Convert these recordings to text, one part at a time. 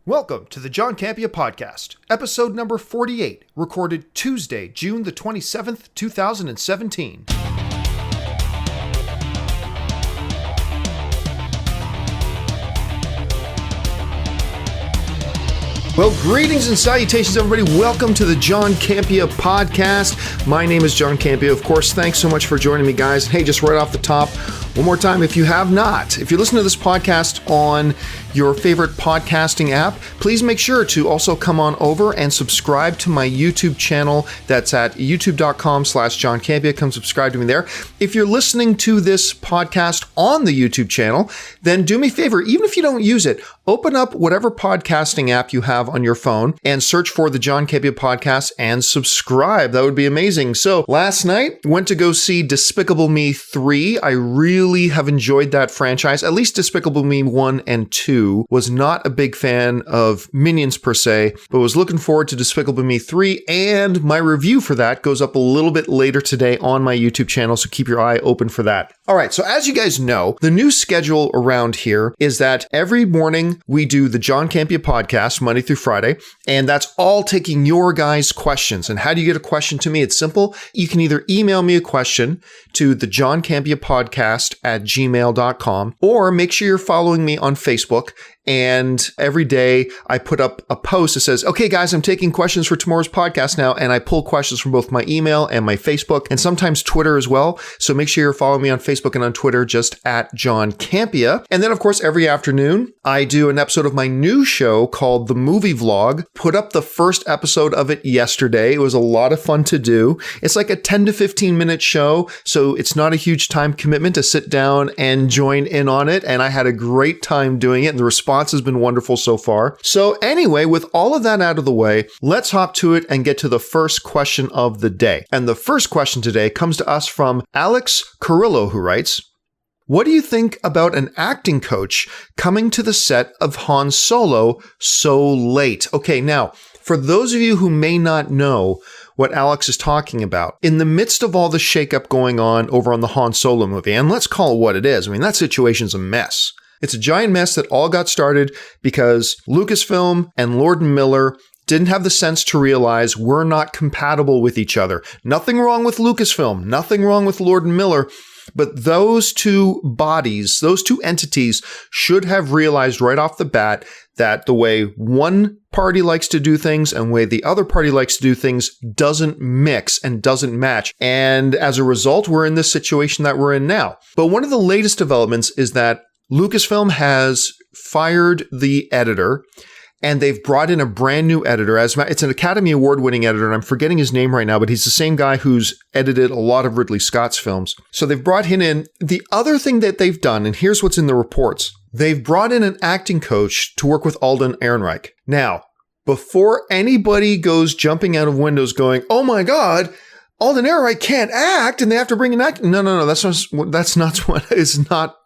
Welcome to the John Campea Podcast, episode number 48, recorded Tuesday, June the 27th, 2017. Well, greetings and salutations, everybody. Welcome to the John Campea Podcast. My name is John Campea. Of course, thanks so much for joining me, guys. Hey, just right off the top, one more time, if you have not, if you listen to this podcast on your favorite podcasting app, please make sure to also come on over and subscribe to my YouTube channel. That's at youtube.com/John Campea. Come subscribe to me there. If you're listening to this podcast on the YouTube channel, then do me a favor, even if you don't use it, open up whatever podcasting app you have on your phone and search for the John Campea Podcast and subscribe. That would be amazing. So last night, went to go see Despicable Me 3. I really have enjoyed that franchise, at least Despicable Me 1 and 2. Was not a big fan of Minions per se, but was looking forward to Despicable Me 3, and my review for that goes up a little bit later today on my YouTube channel, so keep your eye open for that. All right, so as you guys know, the new schedule around here is that every morning we do the John Campea Podcast, Monday through Friday, and that's all taking your guys' questions. And how do you get a question to me? It's simple. You can either email me a question to the John Campea Podcast at gmail.com, or make sure you're following me on Facebook. And every day I put up a post that says, okay, guys, I'm taking questions for tomorrow's podcast now. And I pull questions from both my email and my Facebook and sometimes Twitter as well. So make sure you're following me on Facebook and on Twitter, just at John Campea. And then, of course, every afternoon I do an episode of my new show called The Movie Vlog. Put up the first episode of it yesterday. It was a lot of fun to do. It's like a 10 to 15 minute show. So it's not a huge time commitment to sit down and join in on it. And I had a great time doing it. And the response has been wonderful so far. So anyway, with all of that out of the way, let's hop to it and get to the first question of the day. And the first question today comes to us from Alex Carrillo, who writes, what do you think about an acting coach coming to the set of Han Solo so late? Okay, now, for those of you who may not know what Alex is talking about, in the midst of all the shakeup going on over on the Han Solo movie, and let's call it what it is, I mean, that situation's a mess. It's a giant mess that all got started because Lucasfilm and Lord and Miller didn't have the sense to realize we're not compatible with each other. Nothing wrong with Lucasfilm, nothing wrong with Lord and Miller, but those two bodies, those two entities should have realized right off the bat that the way one party likes to do things and the way the other party likes to do things doesn't mix and doesn't match. And as a result, we're in this situation that we're in now. But one of the latest developments is that Lucasfilm has fired the editor, and they've brought in a brand new editor. It's an Academy Award-winning editor, and I'm forgetting his name right now, but he's the same guy who's edited a lot of Ridley Scott's films. So they've brought him in. The other thing that they've done, and here's what's in the reports, they've brought in an acting coach to work with Alden Ehrenreich. Now, before anybody goes jumping out of windows going, oh my God, Alden Ehrenreich can't act and they have to bring an actor. No. That's not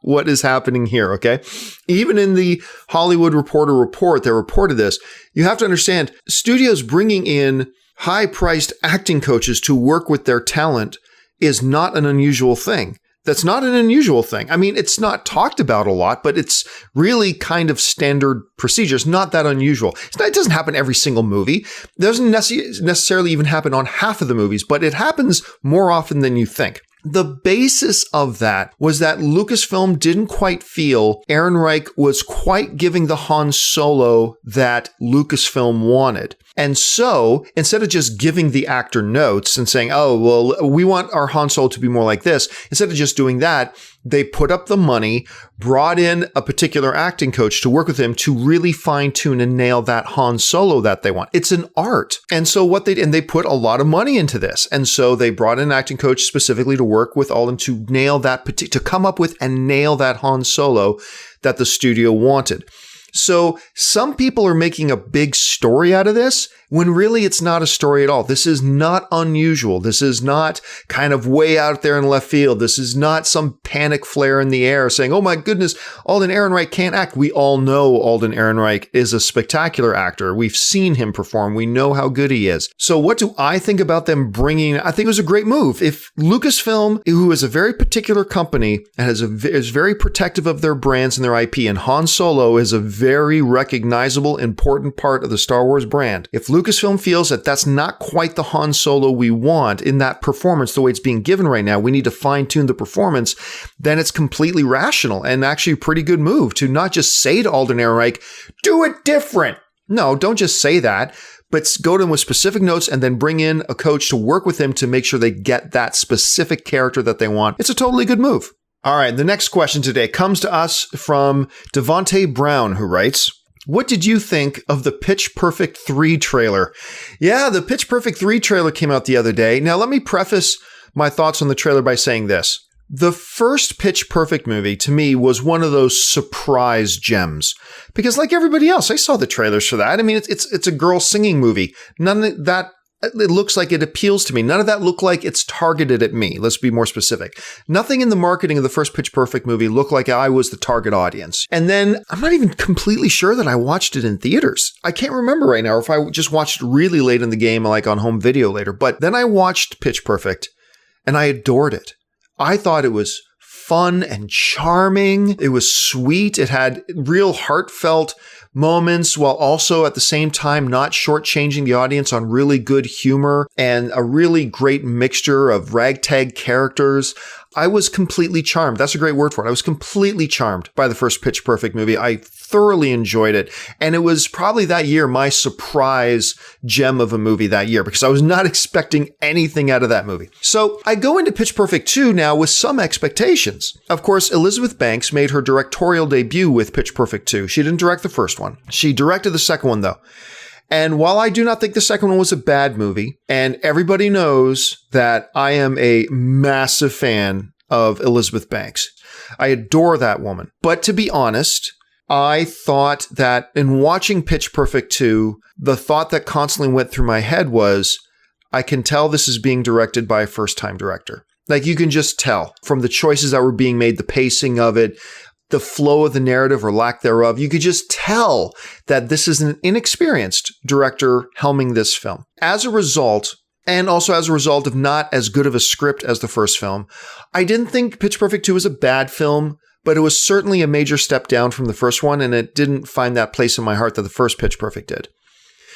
what is happening here, okay? Even in the Hollywood Reporter report that reported this, you have to understand, studios bringing in high-priced acting coaches to work with their talent is not an unusual thing. That's not an unusual thing. I mean, it's not talked about a lot, but it's really kind of standard procedure. It's not that unusual. It doesn't happen every single movie. It doesn't necessarily even happen on half of the movies, but it happens more often than you think. The basis of that was that Lucasfilm didn't quite feel Ehrenreich was quite giving the Han Solo that Lucasfilm wanted. And so, instead of just giving the actor notes and saying, oh, well, we want our Han Solo to be more like this, instead of just doing that, they put up the money, brought in a particular acting coach to work with him to really fine-tune and nail that Han Solo that they want. It's an art. And so they put a lot of money into this. And so they brought in an acting coach specifically to work with Alden to nail that, to come up with and nail that Han Solo that the studio wanted. So some people are making a big story out of this when really it's not a story at all. This is not unusual. This is not kind of way out there in left field. This is not some panic flare in the air saying, oh my goodness, Alden Ehrenreich can't act. We all know Alden Ehrenreich is a spectacular actor. We've seen him perform. We know how good he is. So what do I think about them bringing? I think it was a great move. If Lucasfilm, who is a very particular company and is very protective of their brands and their IP, and Han Solo is a very recognizable, important part of the Star Wars brand. If Lucasfilm feels that that's not quite the Han Solo we want in that performance, the way it's being given right now, we need to fine-tune the performance, then it's completely rational and actually a pretty good move to not just say to Alden Ehrenreich, do it different. No, don't just say that, but go to him with specific notes and then bring in a coach to work with him to make sure they get that specific character that they want. It's a totally good move. All right, the next question today comes to us from Devonte Brown, who writes, what did you think of the Pitch Perfect 3 trailer? Yeah, the Pitch Perfect 3 trailer came out the other day. Now, let me preface my thoughts on the trailer by saying this. The first Pitch Perfect movie, to me, was one of those surprise gems. Because like everybody else, I saw the trailers for that. I mean, it's a girl singing movie. None of that, it looks like it appeals to me. None of that looked like it's targeted at me. Let's be more specific. Nothing in the marketing of the first Pitch Perfect movie looked like I was the target audience. And then I'm not even completely sure that I watched it in theaters. I can't remember right now, or if I just watched it really late in the game, like on home video later. But then I watched Pitch Perfect and I adored it. I thought it was fun and charming. It was sweet. It had real heartfelt moments while also at the same time not shortchanging the audience on really good humor and a really great mixture of ragtag characters. I was completely charmed. That's a great word for it. I was completely charmed by the first Pitch Perfect movie. I thoroughly enjoyed it. And it was probably that year my surprise gem of a movie that year because I was not expecting anything out of that movie. So I go into Pitch Perfect 2 now with some expectations. Of course, Elizabeth Banks made her directorial debut with Pitch Perfect 2. She didn't direct the first one. She directed the second one, though. And while I do not think the second one was a bad movie, and everybody knows that I am a massive fan of Elizabeth Banks. I adore that woman. But to be honest, I thought that in watching Pitch Perfect 2, the thought that constantly went through my head was, I can tell this is being directed by a first-time director. Like you can just tell from the choices that were being made, the pacing of it, the flow of the narrative or lack thereof, you could just tell that this is an inexperienced director helming this film. As a result, and also as a result of not as good of a script as the first film, I didn't think Pitch Perfect 2 was a bad film, but it was certainly a major step down from the first one, and it didn't find that place in my heart that the first Pitch Perfect did.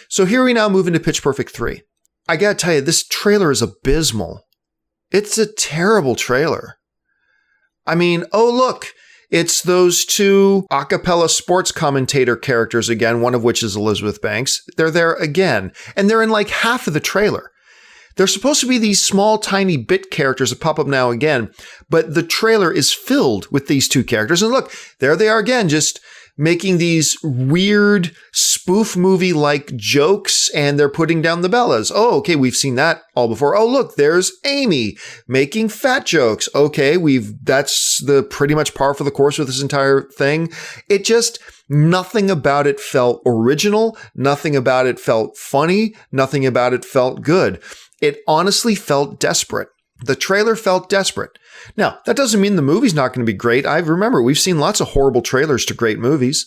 So here we now move into Pitch Perfect 3. I gotta tell you, this trailer is abysmal. It's a terrible trailer. I mean, oh look, it's those two a cappella sports commentator characters again, one of which is Elizabeth Banks. They're there again, and they're in like half of the trailer. They're supposed to be these small, tiny bit characters that pop up now again, but the trailer is filled with these two characters. And look, there they are again, just making these weird spoof movie-like jokes, and they're putting down the Bellas. Oh, okay, we've seen that all before. Oh, look, there's Amy making fat jokes. Okay, that's the pretty much par for the course with this entire thing. It just, nothing about it felt original. Nothing about it felt funny. Nothing about it felt good. It honestly felt desperate. The trailer felt desperate. Now, that doesn't mean the movie's not going to be great. Remember, we've seen lots of horrible trailers to great movies.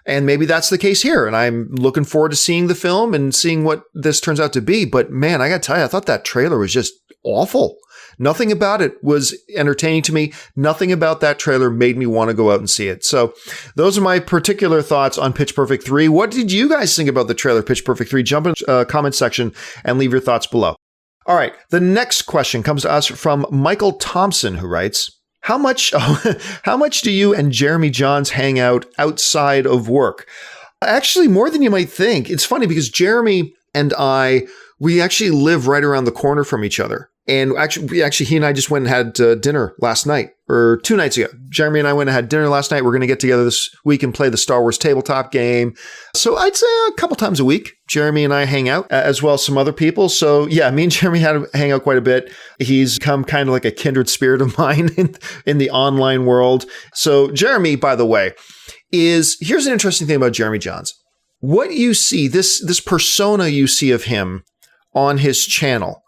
And maybe that's the case here. And I'm looking forward to seeing the film and seeing what this turns out to be. But man, I got to tell you, I thought that trailer was just awful. Nothing about it was entertaining to me. Nothing about that trailer made me want to go out and see it. So those are my particular thoughts on Pitch Perfect 3. What did you guys think about the trailer Pitch Perfect 3? Jump in the comment section and leave your thoughts below. All right, the next question comes to us from Michael Thompson, who writes, how much do you and Jeremy Jahns hang out outside of work? Actually, more than you might think. It's funny because Jeremy and we actually live right around the corner from each other. And actually, he and I just went and had dinner last night, or 2 nights ago. Jeremy and I went and had dinner last night. We're going to get together this week and play the Star Wars tabletop game. So I'd say a couple times a week, Jeremy and I hang out, as well as some other people. So yeah, me and Jeremy hang out quite a bit. He's become kind of like a kindred spirit of mine in the online world. So Jeremy, by the way, here's an interesting thing about Jeremy Jahns. What you see, this persona you see of him on his channel,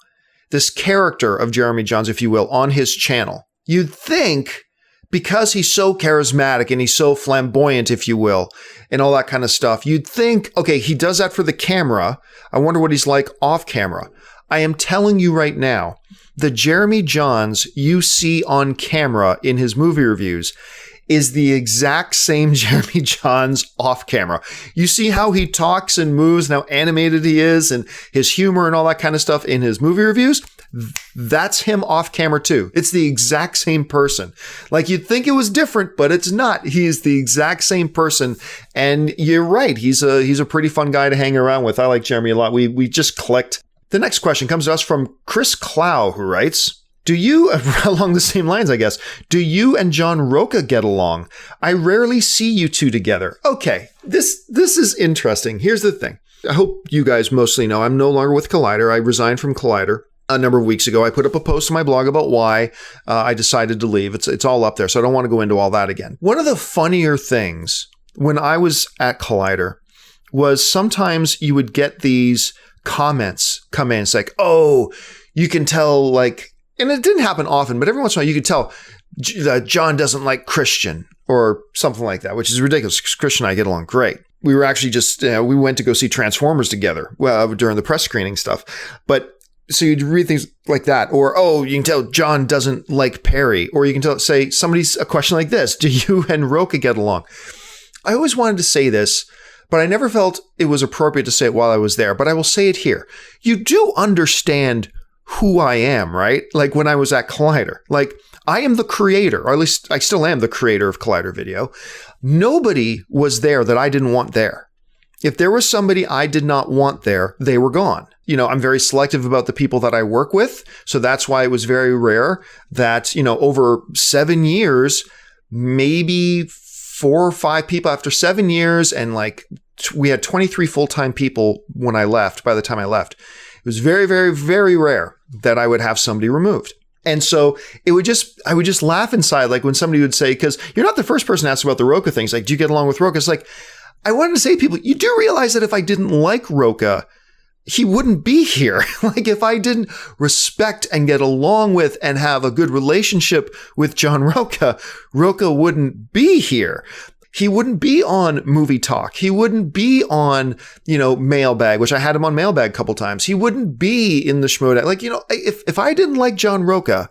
this character of Jeremy Jahns, if you will, on his channel, you'd think because he's so charismatic and he's so flamboyant, if you will, and all that kind of stuff, you'd think, okay, he does that for the camera. I wonder what he's like off camera. I am telling you right now, the Jeremy Jahns you see on camera in his movie reviews is the exact same Jeremy Jahns off camera. You see how he talks and moves and how animated he is and his humor and all that kind of stuff in his movie reviews. That's him off camera too. It's the exact same person. Like you'd think it was different, but it's not. He is the exact same person. And you're right. He's a pretty fun guy to hang around with. I like Jeremy a lot. We just clicked. The next question comes to us from Chris Clough, who writes, do you, along the same lines, I guess, do you and John Rocha get along? I rarely see you two together. Okay, this is interesting. Here's the thing. I hope you guys mostly know I'm no longer with Collider. I resigned from Collider a number of weeks ago. I put up a post on my blog about why I decided to leave. It's all up there, so I don't want to go into all that again. One of the funnier things when I was at Collider was sometimes you would get these comments come in. It's like, oh, you can tell, like, and it didn't happen often, but every once in a while you could tell that John doesn't like Christian or something like that, which is ridiculous because Christian and I get along great. We were actually just, we went to go see Transformers together during the press screening stuff. But so you'd read things like that, or, oh, you can tell John doesn't like Perry, or you can say somebody's a question like this. Do you and Rocha get along? I always wanted to say this, but I never felt it was appropriate to say it while I was there, but I will say it here. You do understand who I am, right? Like when I was at Collider, like I am the creator, or at least I still am the creator of Collider Video. Nobody was there that I didn't want there. If there was somebody I did not want there, they were gone. You know, I'm very selective about the people that I work with. So that's why it was very rare that, over 7 years, maybe 4 or 5 people after 7 years. And like we had 23 full-time people when I left, by the time I left. It was very, very, very rare that I would have somebody removed. And so I would just laugh inside, like when somebody would say, because you're not the first person to ask about the Rocha things. Like, do you get along with Rocha? It's like, I wanted to say to people, you do realize that if I didn't like Rocha, he wouldn't be here. Like if I didn't respect and get along with and have a good relationship with John Rocha, Rocha wouldn't be here. He wouldn't be on Movie Talk. He wouldn't be on, Mailbag, which I had him on Mailbag a couple times. He wouldn't be in the Schmoedown. Like, if I didn't like John Rocha,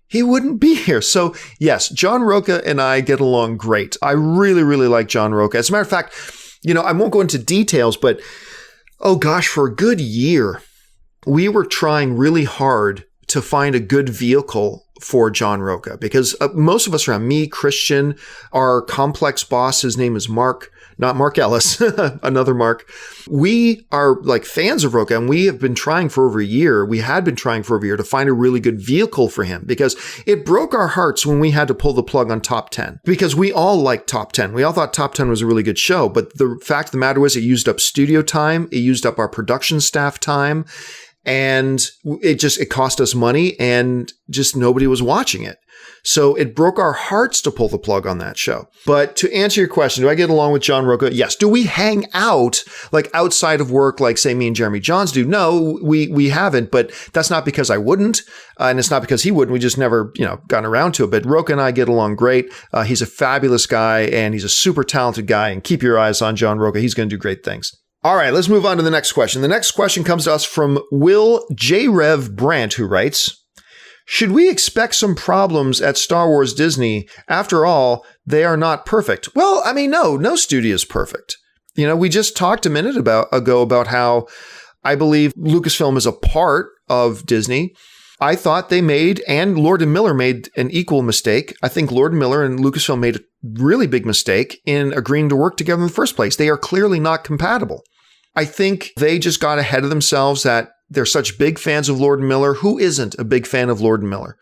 he wouldn't be here. So yes, John Rocha and I get along great. I really, really like John Rocha. As a matter of fact, I won't go into details, but oh gosh, for a good year, we were trying really hard to find a good vehicle for John Rocha because most of us around me, Christian, our complex boss, his name is Mark, not Mark Ellis, another Mark. We are like fans of Rocha and we have been trying for over a year. We had been trying for over a year to find a really good vehicle for him because it broke our hearts when we had to pull the plug on Top 10 because we all liked Top 10. We all thought Top 10 was a really good show. But the fact of the matter was it used up studio time. It used up our production staff time. And it cost us money and just nobody was watching it. So it broke our hearts to pull the plug on that show. But to answer your question, do I get along with John Rocha? Yes. Do we hang out like outside of work, like say me and Jeremy Jahns do? No, we haven't, but that's not because I wouldn't. And it's not because he wouldn't. We just never, gotten around to it. But Rocha and I get along great. He's a fabulous guy and he's a super talented guy. And keep your eyes on John Rocha. He's going to do great things. All right, let's move on to the next question. The next question comes to us from Will J-Rev Brandt, who writes, should we expect some problems at Star Wars Disney? After all, they are not perfect. Well, I mean, no studio is perfect. We just talked a minute ago about how I believe Lucasfilm is a part of Disney. I thought they made, and Lord and Miller made an equal mistake. I think Lord and Miller and Lucasfilm made a really big mistake in agreeing to work together in the first place. They are clearly not compatible. I think they just got ahead of themselves that they're such big fans of Lord and Miller. Who isn't a big fan of Lord and Miller?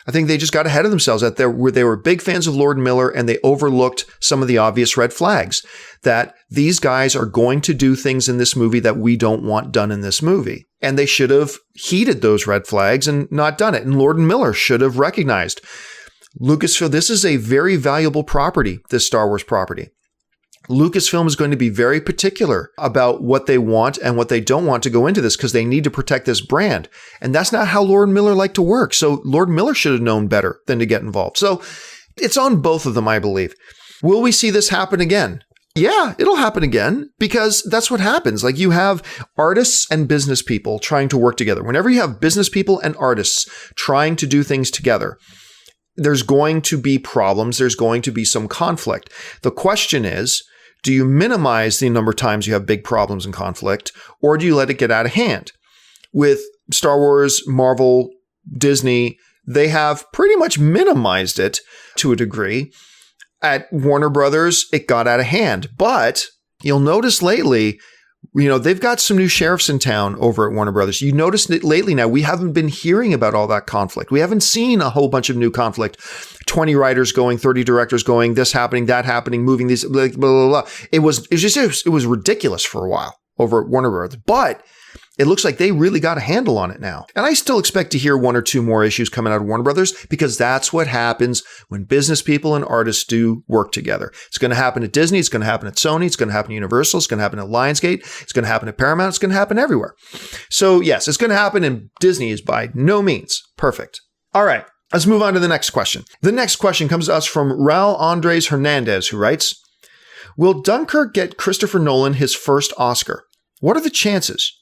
I think they just got ahead of themselves that they were big fans of Lord and Miller and they overlooked some of the obvious red flags that these guys are going to do things in this movie that we don't want done in this movie. And they should have heeded those red flags and not done it. And Lord and Miller should have recognized Lucasfilm, this is a very valuable property, this Star Wars property. Lucasfilm is going to be very particular about what they want and what they don't want to go into this because they need to protect this brand. And that's not how Lord and Miller like to work. So Lord and Miller should have known better than to get involved. So it's on both of them, I believe. Will we see this happen again? Yeah, it'll happen again because that's what happens. Like you have artists and business people trying to work together. Whenever you have business people and artists trying to do things together, there's going to be problems. There's going to be some conflict. The question is, do you minimize the number of times you have big problems and conflict, or do you let it get out of hand? With Star Wars, Marvel, Disney, they have pretty much minimized it to a degree. At Warner Brothers, it got out of hand. But you'll notice lately, they've got some new sheriffs in town over at Warner Brothers. You notice that lately now, we haven't been hearing about all that conflict. We haven't seen a whole bunch of new conflict. 20 writers going, 30 directors going, this happening, that happening, moving these, blah, blah, blah, blah. It was ridiculous for a while over at Warner Brothers. But it looks like they really got a handle on it now. And I still expect to hear one or two more issues coming out of Warner Brothers, because that's what happens when business people and artists do work together. It's going to happen at Disney. It's going to happen at Sony. It's going to happen at Universal. It's going to happen at Lionsgate. It's going to happen at Paramount. It's going to happen everywhere. So yes, it's going to happen, and Disney is by no means perfect. All right, let's move on to the next question. The next question comes to us from Raul Andres Hernandez, who writes, will Dunkirk get Christopher Nolan his first Oscar? What are the chances?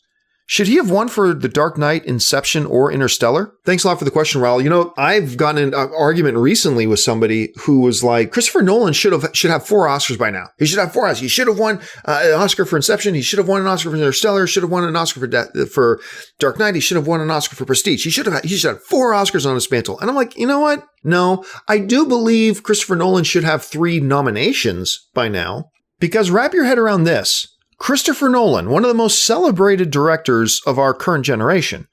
Should he have won for The Dark Knight, Inception, or Interstellar? Thanks a lot for the question, Raul. I've gotten in an argument recently with somebody who was like, Christopher Nolan should have 4 Oscars by now. He should have 4 Oscars. He should have won an Oscar for Inception. He should have won an Oscar for Interstellar. Should have won an Oscar for Dark Knight. He should have won an Oscar for Prestige. He should have 4 Oscars on his mantle. And I'm like, you know what? No, I do believe Christopher Nolan should have 3 nominations by now, because wrap your head around this. Christopher Nolan, one of the most celebrated directors of our current generation,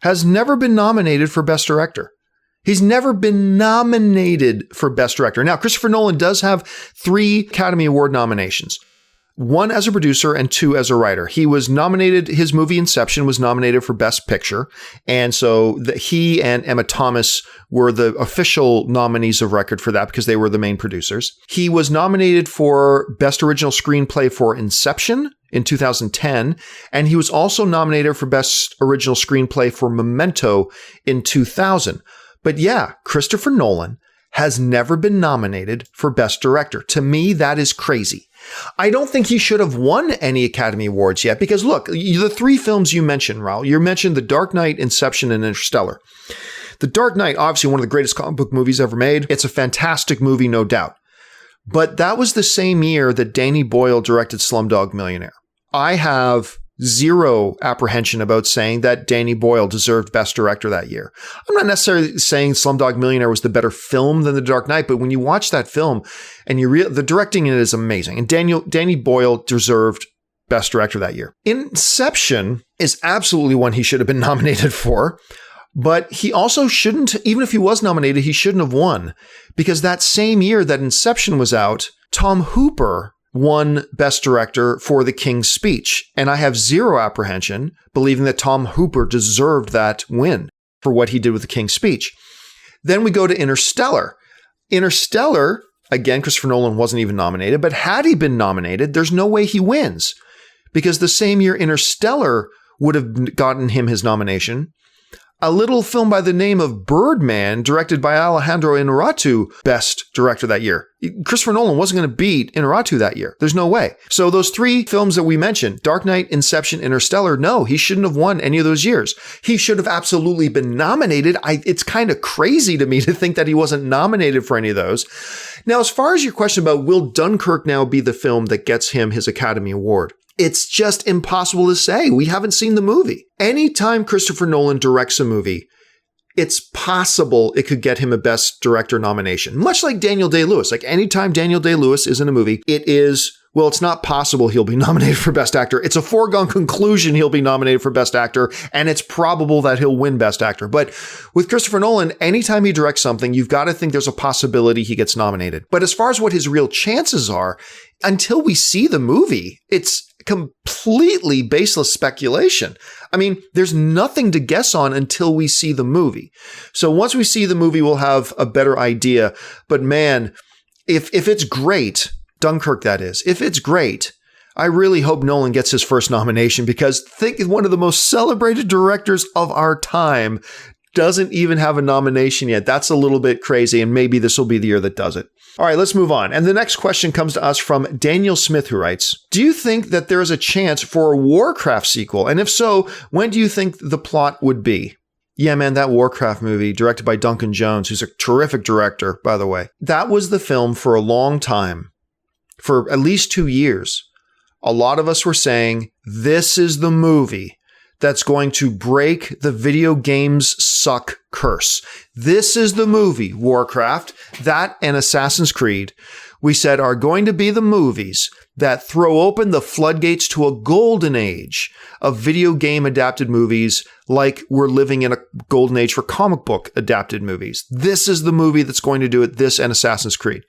has never been nominated for Best Director. He's never been nominated for Best Director. Now, Christopher Nolan does have 3 Academy Award nominations. 1 as a producer and 2 as a writer. He was nominated, his movie Inception was nominated for Best Picture. And so he and Emma Thomas were the official nominees of record for that, because they were the main producers. He was nominated for Best Original Screenplay for Inception in 2010. And he was also nominated for Best Original Screenplay for Memento in 2000. But yeah, Christopher Nolan has never been nominated for Best Director. To me, that is crazy. I don't think he should have won any Academy Awards yet, because look, the 3 films you mentioned, Raul, you mentioned The Dark Knight, Inception, and Interstellar. The Dark Knight, obviously one of the greatest comic book movies ever made. It's a fantastic movie, no doubt. But that was the same year that Danny Boyle directed Slumdog Millionaire. I have zero apprehension about saying that Danny Boyle deserved Best Director that year. I'm not necessarily saying Slumdog Millionaire was the better film than The Dark Knight, but when you watch that film and the directing in it is amazing. And Danny Boyle deserved Best Director that year. Inception is absolutely one he should have been nominated for, but he also shouldn't, even if he was nominated, he shouldn't have won, because that same year that Inception was out, Tom Hooper won Best Director for The King's Speech. And I have zero apprehension believing that Tom Hooper deserved that win for what he did with The King's Speech. Then we go to Interstellar. Interstellar, again, Christopher Nolan wasn't even nominated, but had he been nominated, there's no way he wins, because the same year Interstellar would have gotten him his nomination. A little film by the name of Birdman, directed by Alejandro Inarritu, Best Director that year. Christopher Nolan wasn't going to beat Inarritu that year. There's no way. So those 3 films that we mentioned, Dark Knight, Inception, Interstellar, no, he shouldn't have won any of those years. He should have absolutely been nominated. It's kind of crazy to me to think that he wasn't nominated for any of those. Now, as far as your question about will Dunkirk now be the film that gets him his Academy Award, it's just impossible to say. We haven't seen the movie. Anytime Christopher Nolan directs a movie, it's possible it could get him a Best Director nomination. Much like Daniel Day-Lewis. Like anytime Daniel Day-Lewis is in a movie, it's not possible he'll be nominated for Best Actor. It's a foregone conclusion he'll be nominated for Best Actor, and it's probable that he'll win Best Actor. But with Christopher Nolan, anytime he directs something, you've got to think there's a possibility he gets nominated. But as far as what his real chances are, until we see the movie, it's completely baseless speculation. I mean, there's nothing to guess on until we see the movie. So once we see the movie, we'll have a better idea. But man, if it's great, Dunkirk that is, if it's great, I really hope Nolan gets his first nomination, because think one of the most celebrated directors of our time doesn't even have a nomination yet. That's a little bit crazy, and maybe this will be the year that does it. All right, let's move on. And the next question comes to us from Daniel Smith, who writes, do you think that there is a chance for a Warcraft sequel? And if so, when do you think the plot would be? Yeah, man, that Warcraft movie, directed by Duncan Jones, who's a terrific director, by the way. That was the film for a long time, for at least 2 years. A lot of us were saying, this is the movie that's going to break the video games suck curse. This is the movie, Warcraft, that and Assassin's Creed, we said are going to be the movies that throw open the floodgates to a golden age of video game adapted movies, like we're living in a golden age for comic book adapted movies. This is the movie that's going to do it, this and Assassin's Creed.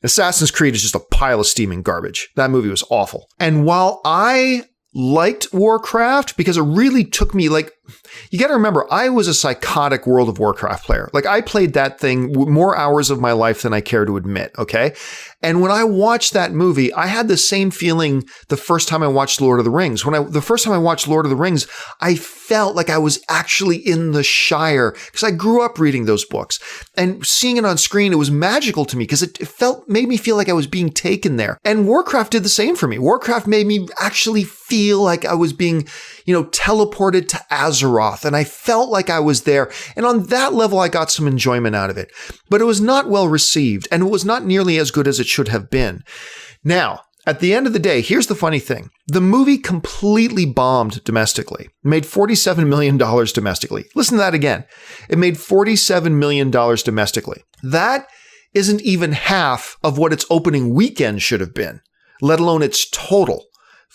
Assassin's Creed is just a pile of steaming garbage. That movie was awful. And while I liked Warcraft, because it really took me, like, you got to remember, I was a psychotic World of Warcraft player. Like, I played that thing more hours of my life than I care to admit, okay? And when I watched that movie, I had the same feeling the first time I watched Lord of the Rings. The first time I watched Lord of the Rings, I felt like I was actually in the Shire, because I grew up reading those books. And seeing it on screen, it was magical to me, because it made me feel like I was being taken there. And Warcraft did the same for me. Warcraft made me actually feel like I was being, teleported to Azeroth, and I felt like I was there. And on that level, I got some enjoyment out of it. But it was not well received, and it was not nearly as good as it should have been. Now, at the end of the day, here's the funny thing. The movie completely bombed domestically. It made $47 million domestically. Listen to that again. It made $47 million domestically. That isn't even half of what its opening weekend should have been, let alone its total.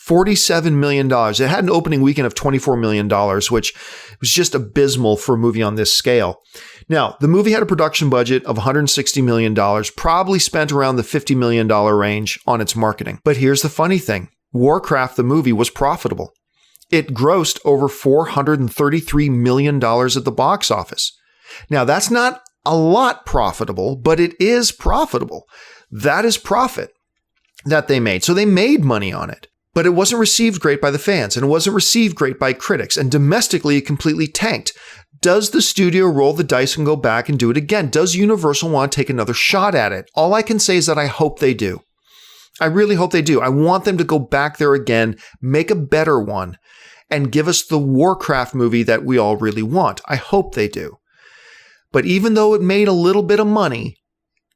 $47 million. It had an opening weekend of $24 million, which was just abysmal for a movie on this scale. Now, the movie had a production budget of $160 million, probably spent around the $50 million range on its marketing. But here's the funny thing. Warcraft, the movie, was profitable. It grossed over $433 million at the box office. Now, that's not a lot profitable, but it is profitable. That is profit that they made. So they made money on it. But it wasn't received great by the fans, and it wasn't received great by critics, and domestically it completely tanked. Does the studio roll the dice and go back and do it again? Does Universal want to take another shot at it? All I can say is that I hope they do. I really hope they do. I want them to go back there again, make a better one, and give us the Warcraft movie that we all really want. I hope they do. But even though it made a little bit of money,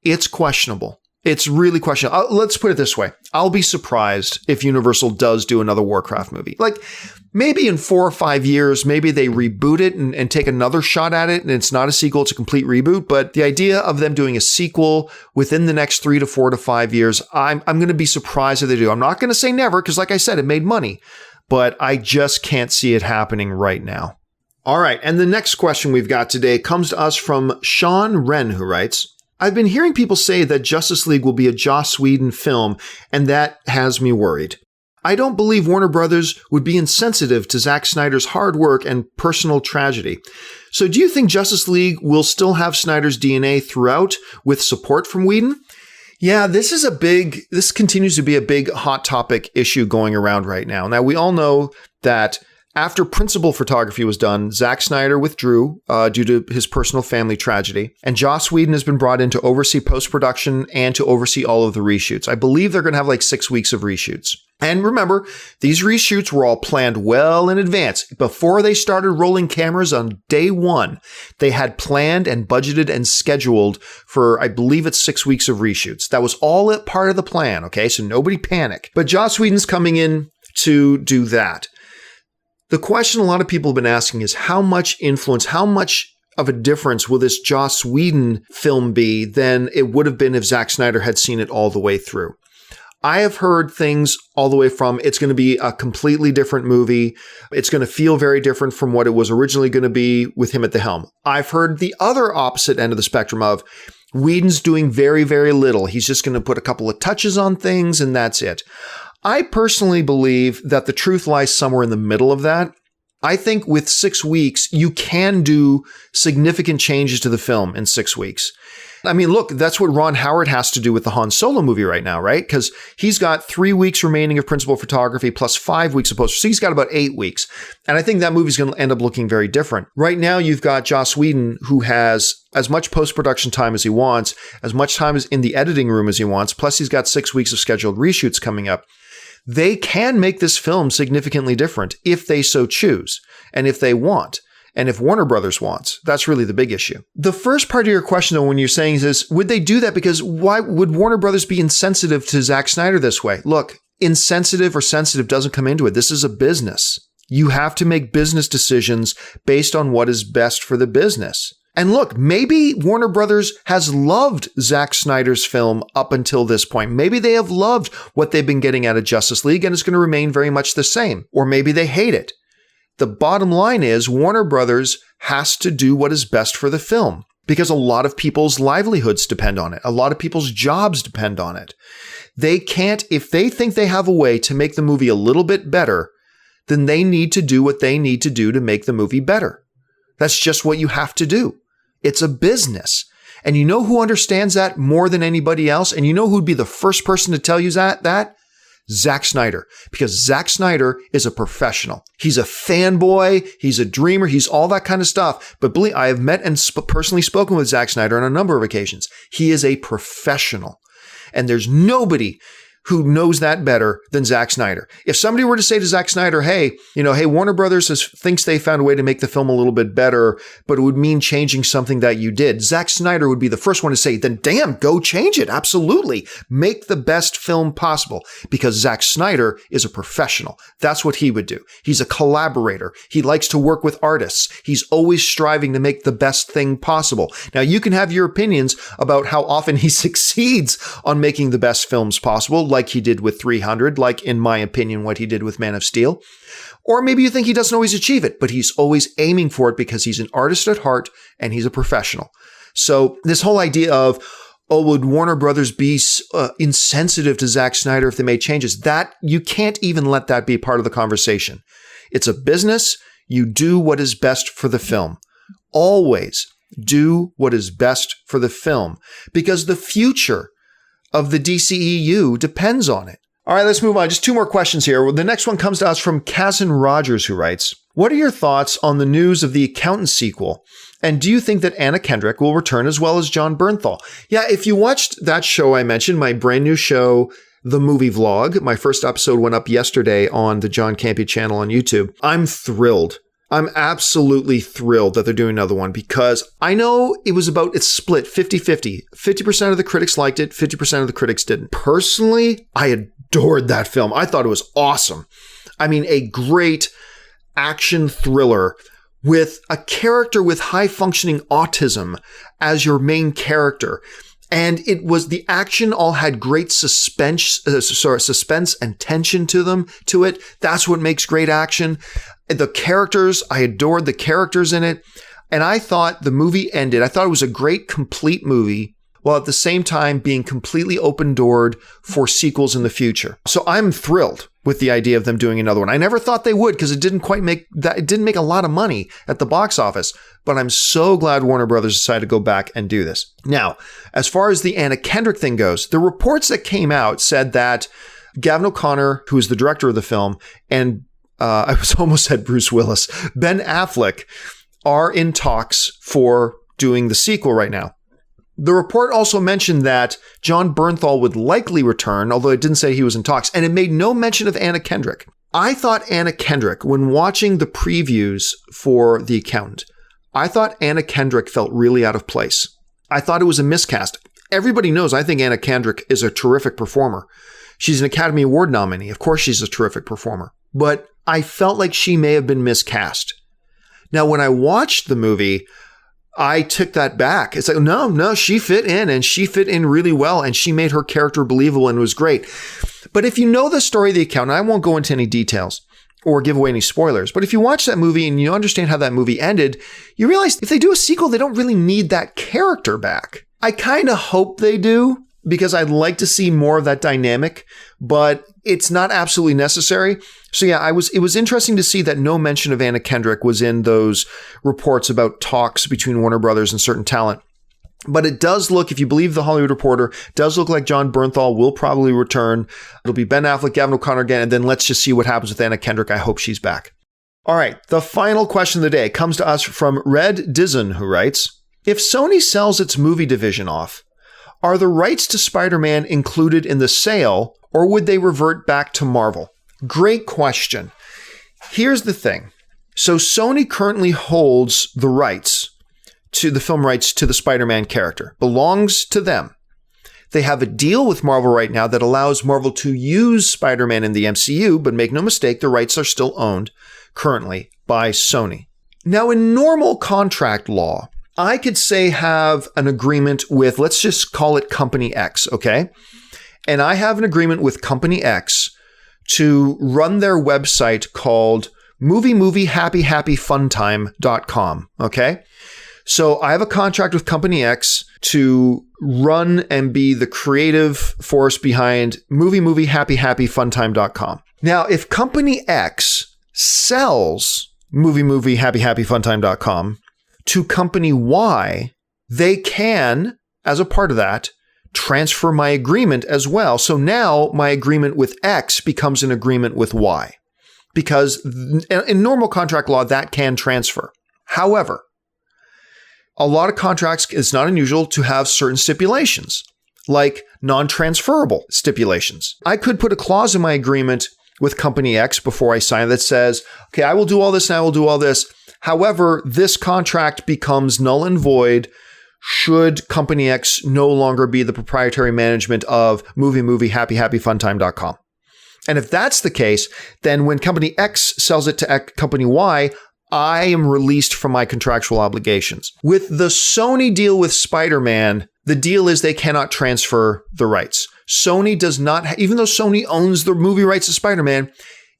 it's questionable. It's really questionable. Let's put it this way. I'll be surprised if Universal does do another Warcraft movie. Like, maybe in 4 or 5 years, maybe they reboot it and take another shot at it, and it's not a sequel, it's a complete reboot. But the idea of them doing a sequel within the next 3 to 4 to 5 years, I'm going to be surprised if they do. I'm not going to say never, because like I said, it made money. But I just can't see it happening right now. All right, and the next question we've got today comes to us from Sean Wren, who writes, I've been hearing people say that Justice League will be a Joss Whedon film, and that has me worried. I don't believe Warner Brothers would be insensitive to Zack Snyder's hard work and personal tragedy. So do you think Justice League will still have Snyder's DNA throughout with support from Whedon? Yeah, this continues to be a big hot topic issue going around right now. Now, we all know that after principal photography was done, Zack Snyder withdrew due to his personal family tragedy, and Joss Whedon has been brought in to oversee post-production and to oversee all of the reshoots. I believe they're going to have like 6 weeks of reshoots. And remember, these reshoots were all planned well in advance. Before they started rolling cameras on day one, they had planned and budgeted and scheduled for, I believe it's 6 weeks of reshoots. That was all part of the plan, okay? So nobody panic. But Joss Whedon's coming in to do that. The question a lot of people have been asking is how much influence, how much of a difference will this Joss Whedon film be than it would have been if Zack Snyder had seen it all the way through? I have heard things all the way from it's going to be a completely different movie. It's going to feel very different from what it was originally going to be with him at the helm. I've heard the other opposite end of the spectrum of Whedon's doing very, very little. He's just going to put a couple of touches on things and that's it. I personally believe that the truth lies somewhere in the middle of that. I think with 6 weeks, you can do significant changes to the film in 6 weeks. I mean, look, that's what Ron Howard has to do with the Han Solo movie right now, right? Because he's got 3 weeks remaining of principal photography plus 5 weeks of post. So he's got about 8 weeks. And I think that movie's going to end up looking very different. Right now, you've got Joss Whedon, who has as much post-production time as he wants, as much time as in the editing room as he wants, plus he's got 6 weeks of scheduled reshoots coming up. They can make this film significantly different if they so choose and if they want. and if Warner Brothers wants. That's really the big issue. The first part of your question, though, when you're saying is, would they do that? Because why would Warner Brothers be insensitive to Zack Snyder this way? Look, insensitive or sensitive doesn't come into it. This is a business. You have to make business decisions based on what is best for the business. And look, maybe Warner Brothers has loved Zack Snyder's film up until this point. Maybe they have loved what they've been getting out of Justice League, and it's going to remain very much the same. Or maybe they hate it. The bottom line is Warner Brothers has to do what is best for the film because a lot of people's livelihoods depend on it. A lot of people's jobs depend on it. They can't, if they think they have a way to make the movie a little bit better, then they need to do what they need to do to make the movie better. That's just what you have to do. It's a business. And you know who understands that more than anybody else? And you know who'd be the first person to tell you that? Zack Snyder. Because Zack Snyder is a professional. He's a fanboy. He's a dreamer. He's all that kind of stuff. But believe I have met and personally spoken with Zack Snyder on a number of occasions. He is a professional. And there's nobody who knows that better than Zack Snyder. If somebody were to say to Zack Snyder, hey, Warner Brothers thinks they found a way to make the film a little bit better, but it would mean changing something that you did, Zack Snyder would be the first one to say, then damn, go change it. Absolutely. Make the best film possible, because Zack Snyder is a professional. That's what he would do. He's a collaborator. He likes to work with artists. He's always striving to make the best thing possible. Now, you can have your opinions about how often he succeeds on making the best films possible, like he did with 300, like, in my opinion, what he did with Man of Steel. Or maybe you think he doesn't always achieve it, but he's always aiming for it because he's an artist at heart and he's a professional. So this whole idea of, would Warner Brothers be insensitive to Zack Snyder if they made changes? That you can't even let that be part of the conversation. It's a business. You do what is best for the film. Always do what is best for the film, because the future of the DCEU depends on it. All right, let's move on. Just two more questions here. The next one comes to us from Kazan Rogers, who writes, what are your thoughts on the news of the Accountant sequel? And do you think that Anna Kendrick will return as well as John Bernthal? Yeah, if you watched that show I mentioned, my brand new show, The Movie Vlog, my first episode went up yesterday on the John Campea channel on YouTube. I'm thrilled. I'm absolutely thrilled that they're doing another one, because I know it's split 50-50. 50% of the critics liked it, 50% of the critics didn't. Personally, I adored that film. I thought it was awesome. I mean, a great action thriller with a character with high functioning autism as your main character. And the action all had great suspense and tension to it. That's what makes great action. The characters, I adored the characters in it. And I thought the movie ended. I thought it was a great, complete movie, while at the same time being completely open-doored for sequels in the future. So I'm thrilled with the idea of them doing another one. I never thought they would, because it didn't make a lot of money at the box office. But I'm so glad Warner Brothers decided to go back and do this. Now, as far as the Anna Kendrick thing goes, the reports that came out said that Gavin O'Connor, who is the director of the film, and almost said Bruce Willis, Ben Affleck, are in talks for doing the sequel right now. The report also mentioned that John Bernthal would likely return, although it didn't say he was in talks, and it made no mention of Anna Kendrick. I thought Anna Kendrick, when watching the previews for The Accountant, I thought Anna Kendrick felt really out of place. I thought it was a miscast. Everybody knows I think Anna Kendrick is a terrific performer. She's an Academy Award nominee. Of course she's a terrific performer. But I felt like she may have been miscast. Now, when I watched the movie, I took that back. It's like, no, she fit in, and she fit in really well, and she made her character believable and was great. But if you know the story of The Accountant, I won't go into any details or give away any spoilers, but if you watch that movie and you understand how that movie ended, you realize if they do a sequel, they don't really need that character back. I kind of hope they do, because I'd like to see more of that dynamic, but it's not absolutely necessary. So yeah, it was interesting to see that no mention of Anna Kendrick was in those reports about talks between Warner Brothers and certain talent. But it does look, if you believe The Hollywood Reporter, does look like John Bernthal will probably return. It'll be Ben Affleck, Gavin O'Connor again, and then let's just see what happens with Anna Kendrick. I hope she's back. All right, the final question of the day comes to us from Red Dizon, who writes, if Sony sells its movie division off, are the rights to Spider-Man included in the sale, or would they revert back to Marvel? Great question. Here's the thing. So Sony currently holds the rights to the film rights to the Spider-Man character. Belongs to them. They have a deal with Marvel right now that allows Marvel to use Spider-Man in the MCU, but make no mistake, the rights are still owned currently by Sony. Now, in normal contract law, I could say have an agreement with, let's just call it Company X, okay? And I have an agreement with Company X to run their website called moviehappyhappyfuntime.com, okay? So I have a contract with Company X to run and be the creative force behind moviehappyhappyfuntime.com. Now, if Company X sells moviehappyhappyfuntime.com to Company Y, they can, as a part of that, transfer my agreement as well. So now my agreement with X becomes an agreement with Y, because in normal contract law, that can transfer. However, a lot of contracts, it's not unusual to have certain stipulations, like non-transferable stipulations. I could put a clause in my agreement with Company X before I sign that says, okay, I will do all this and I will do all this. However, this contract becomes null and void should Company X no longer be the proprietary management of moviehappyhappyfuntime.com. And if that's the case, then when Company X sells it to Company Y, I am released from my contractual obligations. With the Sony deal with Spider-Man, the deal is they cannot transfer the rights. Sony does not, even though Sony owns the movie rights to Spider-Man,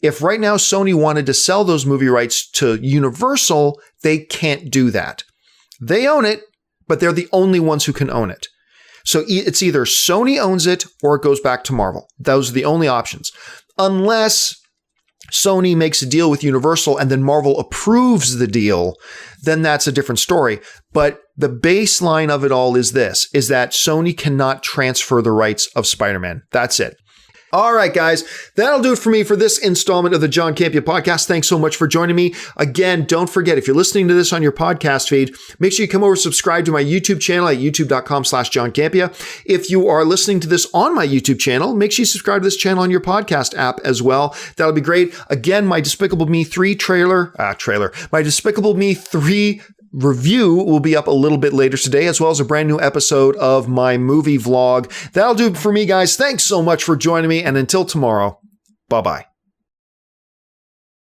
if right now Sony wanted to sell those movie rights to Universal, they can't do that. They own it, but they're the only ones who can own it. So it's either Sony owns it or it goes back to Marvel. Those are the only options. Unless Sony makes a deal with Universal and then Marvel approves the deal, then that's a different story. But the baseline of it all is this, is that Sony cannot transfer the rights of Spider-Man. That's it. All right, guys, that'll do it for me for this installment of the John Campea Podcast. Thanks so much for joining me. Again, don't forget, if you're listening to this on your podcast feed, make sure you come over and subscribe to my YouTube channel at youtube.com/John Campea. If you are listening to this on my YouTube channel, make sure you subscribe to this channel on your podcast app as well. That'll be great. Again, my Despicable Me 3 my Despicable Me 3 review will be up a little bit later today, as well as a brand new episode of my movie vlog. That'll do it for me, guys. Thanks so much for joining me. And until tomorrow, bye-bye.